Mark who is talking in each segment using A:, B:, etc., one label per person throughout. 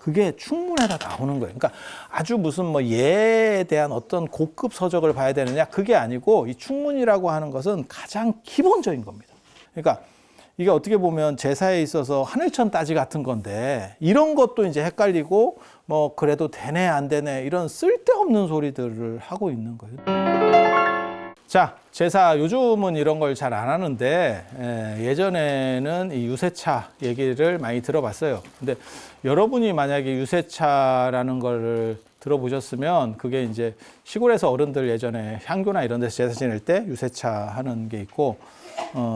A: 그게 충문에다 나오는 거예요. 그러니까 아주 무슨 뭐 예에 대한 어떤 고급 서적을 봐야 되느냐, 그게 아니고 이 충문이라고 하는 것은 가장 기본적인 겁니다. 그러니까 이게 어떻게 보면 제사에 있어서 하늘천 따지 같은 건데, 이런 것도 이제 헷갈리고 뭐 그래도 되네 안 되네 이런 쓸데없는 소리들을 하고 있는 거예요. 자, 제사 요즘은 이런 걸 잘 안 하는데 예전에는 이 유세차 얘기를 많이 들어봤어요. 근데 여러분이 만약에 유세차라는 거를 들어보셨으면, 그게 이제 시골에서 어른들 예전에 향교나 이런 데서 제사 지낼 때 유세차 하는 게 있고,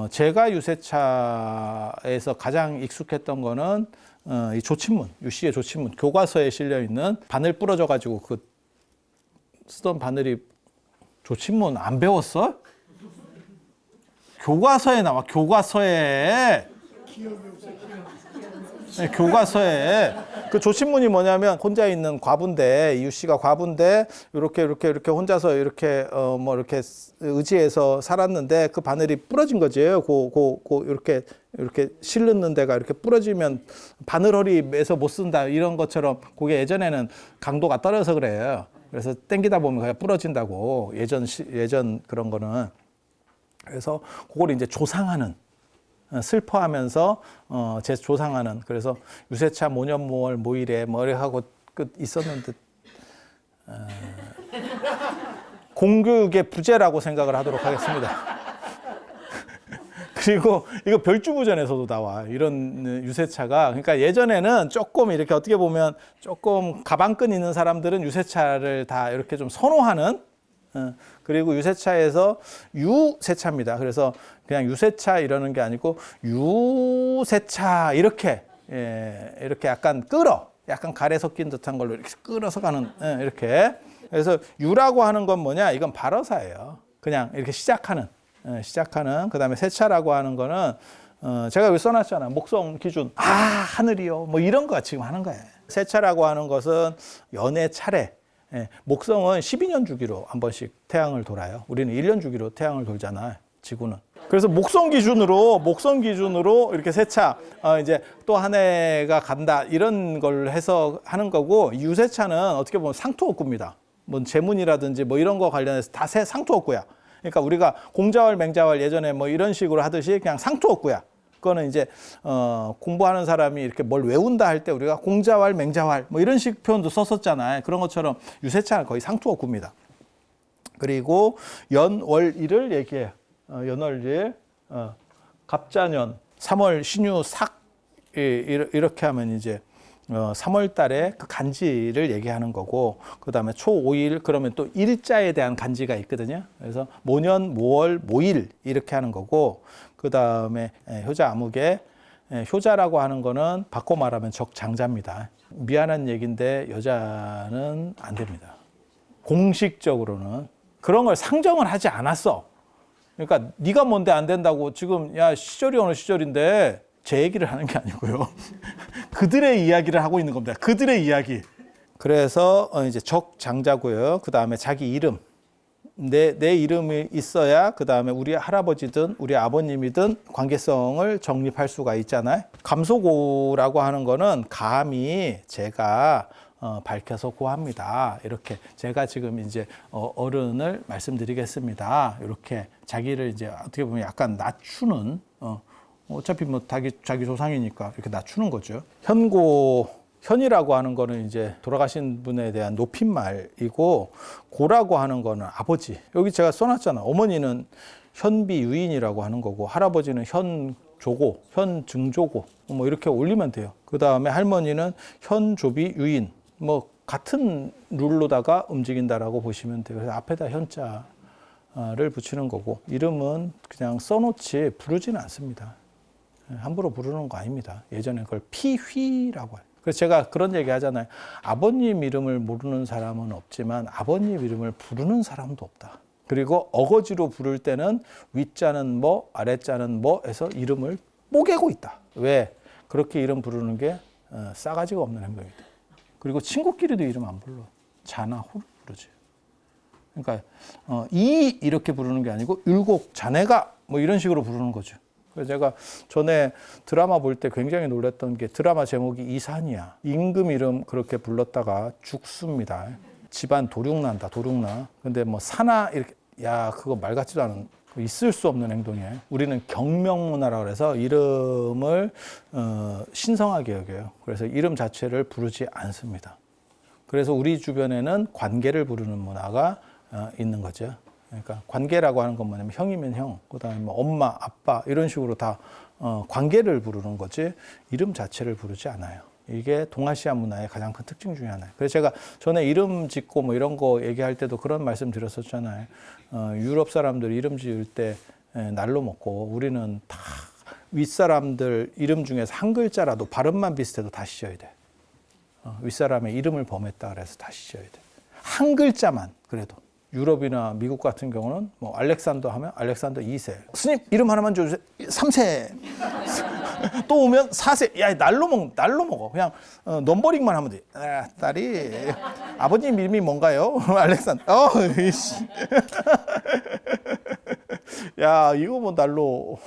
A: 제가 유세차에서 가장 익숙했던 거는 이 조친문, 유씨의 조친문, 교과서에 실려 있는 바늘 부러져 가지고 그 쓰던 바늘이, 조친문 안 배웠어? 교과서에 나와, 교과서에. 네, 교과서에. 그 조친문이 뭐냐면, 혼자 있는 과부인데, 이유 씨가 과부인데, 이렇게 혼자서 이렇게, 이렇게 의지해서 살았는데, 그 바늘이 부러진 거지. 이렇게 실르는 데가 이렇게 부러지면 바늘허리 매서 못 쓴다. 이런 것처럼, 그게 예전에는 강도가 떨어져서 그래요. 그래서 땡기다 보면 그냥 부러진다고. 예전 그런 거는. 그래서 그걸 이제 조상하는, 슬퍼하면서 조상하는. 그래서 유세차 모년 모월 모일에 머리하고 끝 있었는데, 공교육의 부재라고 생각을 하도록 하겠습니다. 그리고 이거 별주부전에서도 나와, 이런 유세차가. 그러니까 예전에는 조금 이렇게 어떻게 보면 조금 가방끈 있는 사람들은 유세차를 다 이렇게 좀 선호하는, 그리고 유세차에서 유세차입니다. 그래서 그냥 유세차 이러는 게 아니고 유세차 이렇게, 이렇게 약간 약간 가래 섞인 듯한 걸로 이렇게 끌어서 가는, 이렇게. 그래서 유라고 하는 건 뭐냐? 이건 발어사예요. 그냥 이렇게 시작하는. 그 다음에 세차라고 하는 거는, 제가 여기 써놨잖아. 목성 기준. 하늘이요. 뭐 이런 거 지금 하는 거예요. 세차라고 하는 것은 연애 차례. 목성은 12년 주기로 한 번씩 태양을 돌아요. 우리는 1년 주기로 태양을 돌잖아, 지구는. 그래서 목성 기준으로 이렇게 세차, 이제 또 한 해가 간다, 이런 걸 해서 하는 거고, 유세차는 어떻게 보면 상투옥구입니다. 뭐 제문이라든지 뭐 이런 거 관련해서 다 상투옥구야. 그러니까 우리가 공자월, 맹자월 예전에 뭐 이런 식으로 하듯이 그냥 상투옥구야. 그거는 이제 공부하는 사람이 이렇게 뭘 외운다 할 때 우리가 공자왈, 맹자왈 뭐 이런 식 표현도 썼었잖아요. 그런 것처럼 유세차는 거의 상투옥구입니다. 그리고 연월일을 얘기해요. 연월일, 갑자년, 3월 신유 삭, 이렇게 하면 이제 3월 달에 그 간지를 얘기하는 거고, 그 다음에 초5일 그러면 또 일자에 대한 간지가 있거든요. 그래서 모년, 모월, 모일 이렇게 하는 거고, 그 다음에 효자 암흑에, 효자라고 하는 거는 바꿔 말하면 적장자입니다. 미안한 얘기인데 여자는 안 됩니다. 공식적으로는 그런 걸 상정을 하지 않았어. 그러니까 네가 뭔데 안 된다고 지금, 야, 시절이 어느 시절인데, 제 얘기를 하는 게 아니고요. 그들의 이야기를 하고 있는 겁니다. 그들의 이야기. 그래서 이제 적장자고요. 그 다음에 자기 이름. 내 이름이 있어야 그 다음에 우리 할아버지든 우리 아버님이든 관계성을 정립할 수가 있잖아요. 감소고라고 하는 거는 감히 제가 밝혀서 고합니다. 이렇게 제가 지금 이제 어른을 말씀드리겠습니다. 이렇게 자기를 이제 어떻게 보면 약간 낮추는, 어차피 뭐 자기 조상이니까 이렇게 낮추는 거죠. 현이라고 하는 거는 이제 돌아가신 분에 대한 높임말이고, 고라고 하는 거는 아버지. 여기 제가 써놨잖아. 어머니는 현비 유인이라고 하는 거고, 할아버지는 현조고, 현증조고, 뭐 이렇게 올리면 돼요. 그 다음에 할머니는 현조비 유인. 뭐 같은 룰로다가 움직인다라고 보시면 돼요. 그래서 앞에다 현자를 붙이는 거고, 이름은 그냥 써놓지 부르지는 않습니다. 함부로 부르는 거 아닙니다. 예전에 그걸 피휘라고 해요. 그래서 제가 그런 얘기 하잖아요. 아버님 이름을 모르는 사람은 없지만 아버님 이름을 부르는 사람도 없다. 그리고 어거지로 부를 때는 윗자는 뭐, 아랫자는 뭐 해서 이름을 뽀개고 있다. 왜? 그렇게 이름 부르는 게 싸가지가 없는 행동이다. 그리고 친구끼리도 이름 안 불러. 자나 호를 부르지. 그러니까 이렇게 부르는 게 아니고 율곡 자네가 뭐 이런 식으로 부르는 거죠. 그래서 제가 전에 드라마 볼 때 굉장히 놀랐던 게 드라마 제목이 이산이야. 임금 이름 그렇게 불렀다가 죽습니다. 집안 도륙난다, 도륙나. 근데 뭐 사나 이렇게 야 그거 말 같지도 않은 있을 수 없는 행동이에요. 우리는 경명문화라고 해서 이름을 신성하게 여겨요. 그래서 이름 자체를 부르지 않습니다. 그래서 우리 주변에는 관계를 부르는 문화가 있는 거죠. 그러니까 관계라고 하는 건 뭐냐면 형이면 형, 그다음에 뭐 엄마, 아빠 이런 식으로 다 관계를 부르는 거지 이름 자체를 부르지 않아요. 이게 동아시아 문화의 가장 큰 특징 중에 하나예요. 그래서 제가 전에 이름 짓고 뭐 이런 거 얘기할 때도 그런 말씀 드렸었잖아요. 유럽 사람들 이름 지을 때 날로 먹고 우리는 다 윗사람들 이름 중에서 한 글자라도 발음만 비슷해도 다시 지어야 돼. 윗사람의 이름을 범했다 그래서 다시 지어야 돼. 한 글자만 그래도. 유럽이나 미국 같은 경우는 뭐 알렉산더 하면 알렉산더 2세. 스님 이름 하나만 줘주세요. 3세. 또 오면 4세. 야 날로 먹어. 그냥 넘버링만 하면 돼. 아, 딸이 아버님 이름이 뭔가요? 알렉산더. 이씨. 야 이거 뭐 날로.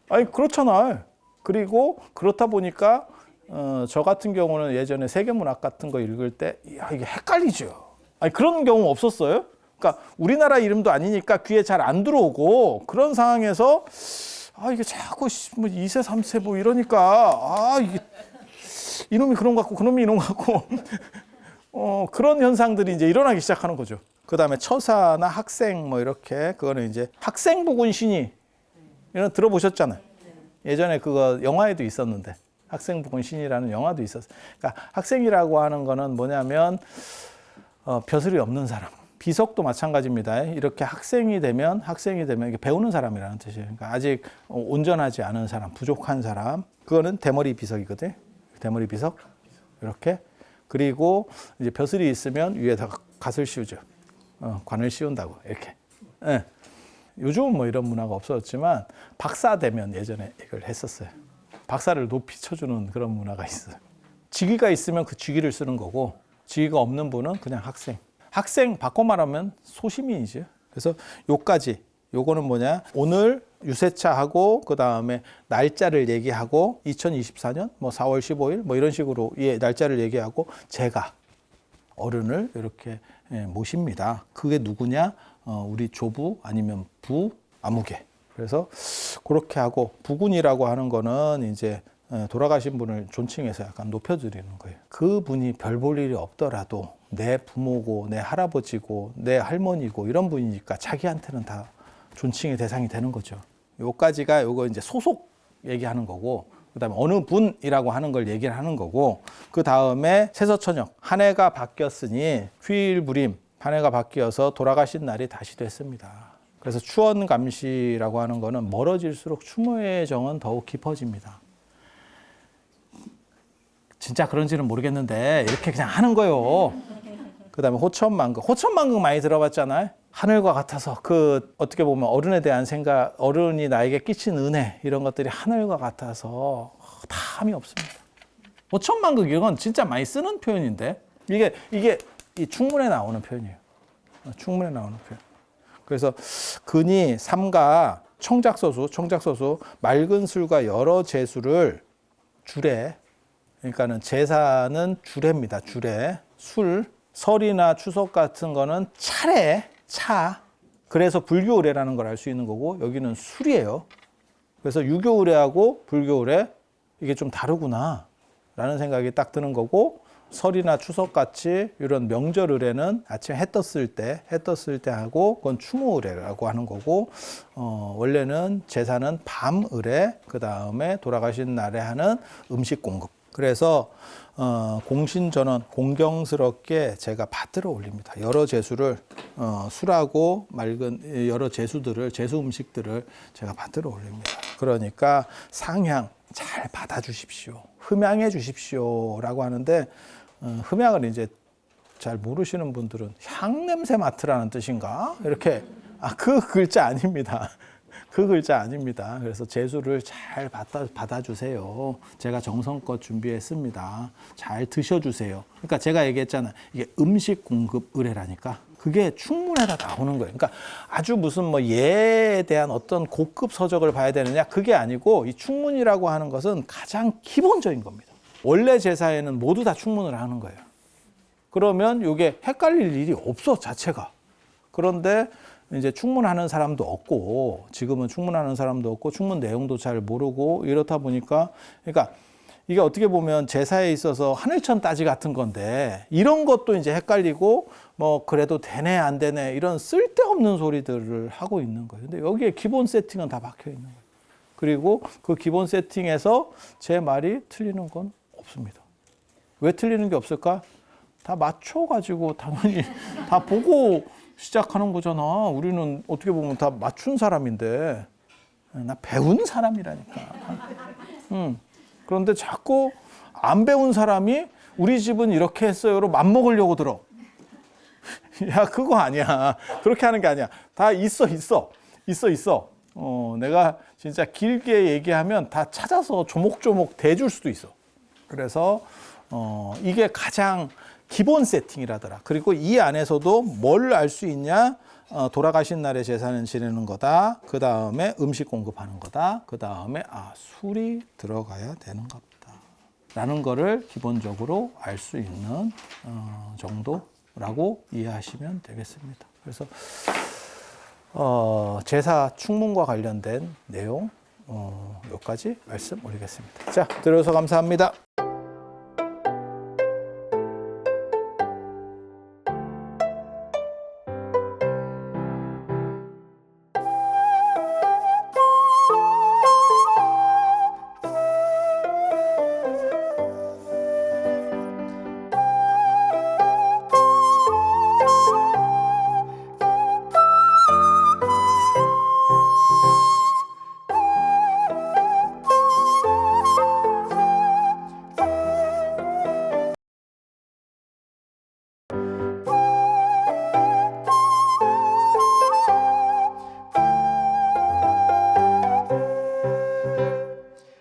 A: 아니 그렇잖아. 그리고 그렇다 보니까 저 같은 경우는 예전에 세계문학 같은 거 읽을 때 야 이게 헷갈리죠. 아니 그런 경우 없었어요? 그러니까 우리나라 이름도 아니니까 귀에 잘 안 들어오고 그런 상황에서 아 이게 자꾸 뭐 2세 3세 뭐 이러니까 아 이게 이놈이 그런 것 같고 그놈이 이놈 같고 그런 현상들이 이제 일어나기 시작하는 거죠. 그다음에 처사나 학생 뭐 이렇게 그거는 이제 학생부군 신이 이런 들어보셨잖아요. 예전에 그거 영화에도 있었는데 학생부군 신이라는 영화도 있었어요. 그러니까 학생이라고 하는 거는 뭐냐면 벼슬이 없는 사람. 비석도 마찬가지입니다. 이렇게 학생이 되면 이게 배우는 사람이라는 뜻이에요. 그러니까 아직 온전하지 않은 사람, 부족한 사람. 그거는 대머리 비석이거든. 대머리 비석. 이렇게. 그리고 이제 벼슬이 있으면 위에다가 갓을 씌우죠. 관을 씌운다고. 이렇게. 네. 요즘은 뭐 이런 문화가 없어졌지만 박사 되면 예전에 이걸 했었어요. 박사를 높이 쳐주는 그런 문화가 있어요. 직위가 있으면 그 직위를 쓰는 거고 직위가 없는 분은 그냥 학생. 학생 바꿔 말하면 소시민이죠. 그래서 요거는 뭐냐? 오늘 유세차하고 그 다음에 날짜를 얘기하고 2024년 뭐 4월 15일 뭐 이런 식으로 날짜를 얘기하고 제가 어른을 이렇게 모십니다. 그게 누구냐? 우리 조부 아니면 부 아무개. 그래서 그렇게 하고 부군이라고 하는 거는 이제 돌아가신 분을 존칭해서 약간 높여드리는 거예요. 그분이 별 볼 일이 없더라도 내 부모고 내 할아버지고 내 할머니고 이런 분이니까 자기한테는 다 존칭의 대상이 되는 거죠. 요까지가 요거 이제 소속 얘기하는 거고 그다음에 어느 분이라고 하는 걸 얘기를 하는 거고 그 다음에 세서천역 한 해가 바뀌었으니 휴일부림 한 해가 바뀌어서 돌아가신 날이 다시 됐습니다. 그래서 추원감시라고 하는 거는 멀어질수록 추모의 정은 더욱 깊어집니다. 진짜 그런지는 모르겠는데 이렇게 그냥 하는 거예요. 그 다음에 호천만극. 호천만극 많이 들어봤잖아요. 하늘과 같아서 그 어떻게 보면 어른에 대한 생각, 어른이 나에게 끼친 은혜 이런 것들이 하늘과 같아서 담이 없습니다. 호천만극 이건 진짜 많이 쓰는 표현인데 이게 이 충문에 나오는 표현이에요. 충문에 나오는 표현. 그래서 근이 삼가 청작서수 맑은 술과 여러 제수를 주례 그러니까는 제사는 주례입니다. 주례 술 설이나 추석 같은 거는 차 그래서 불교 의례라는 걸 알 수 있는 거고 여기는 술이에요. 그래서 유교 의례하고 불교 의례 이게 좀 다르구나 라는 생각이 딱 드는 거고 설이나 추석 같이 이런 명절 의례는 아침에 해 떴을 때 하고 그건 추모 의례라고 하는 거고 원래는 제사는 밤 의례 그 다음에 돌아가신 날에 하는 음식 공급. 그래서 공신전원 공경스럽게 제가 받들어 올립니다. 여러 제수를 술하고 맑은 여러 제수들을 제수 음식들을 제가 받들어 올립니다. 그러니까 상향 잘 받아주십시오. 흠양해 주십시오라고 하는데 흠양을 이제 잘 모르시는 분들은 향 냄새 맡으라는 뜻인가? 이렇게 그 글자 아닙니다. 그 글자 아닙니다. 그래서 제수를 잘 받아주세요. 제가 정성껏 준비했습니다. 잘 드셔주세요. 그러니까 제가 얘기했잖아요. 이게 음식 공급 의례라니까. 그게 충문에다 나오는 거예요. 그러니까 아주 무슨 뭐 예에 대한 어떤 고급 서적을 봐야 되느냐 그게 아니고 이 충문이라고 하는 것은 가장 기본적인 겁니다. 원래 제사에는 모두 다 충문을 하는 거예요. 그러면 이게 헷갈릴 일이 없어 자체가. 그런데 이제 충문하는 사람도 없고 지금은 충문하는 사람도 없고 충문 내용도 잘 모르고 이렇다 보니까 그러니까 이게 어떻게 보면 제사에 있어서 하늘천 따지 같은 건데 이런 것도 이제 헷갈리고 뭐 그래도 되네 안 되네 이런 쓸데없는 소리들을 하고 있는 거예요. 근데 여기에 기본 세팅은 다 박혀 있는 거예요. 그리고 그 기본 세팅에서 제 말이 틀리는 건 없습니다. 왜 틀리는 게 없을까? 다 맞춰가지고 당연히 다 보고 시작하는 거잖아. 우리는 어떻게 보면 다 맞춘 사람인데 나 배운 사람이라니까. 그런데 자꾸 안 배운 사람이 우리 집은 이렇게 했어요로 맘먹으려고 들어. 야 그거 아니야. 그렇게 하는 게 아니야. 다 있어. 내가 진짜 길게 얘기하면 다 찾아서 조목조목 대줄 수도 있어. 그래서 이게 가장 기본 세팅이라더라. 그리고 이 안에서도 뭘 알 수 있냐? 돌아가신 날에 제사는 지내는 거다. 그 다음에 음식 공급하는 거다. 그 다음에 술이 들어가야 되는 겁니다. 라는 거를 기본적으로 알 수 있는 정도라고 이해하시면 되겠습니다. 그래서 제사 충문과 관련된 내용 여기까지 말씀 올리겠습니다. 자, 들어주셔서 감사합니다.